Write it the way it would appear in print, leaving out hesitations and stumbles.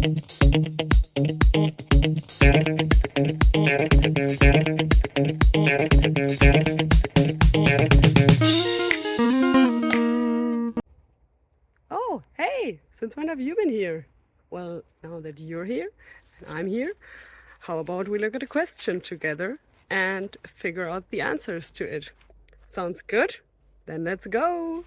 Oh, hey! Since when have you been here? Well, now that you're here and I'm here, how about we look at a question together and figure out the answers to it? Sounds good? Then let's go!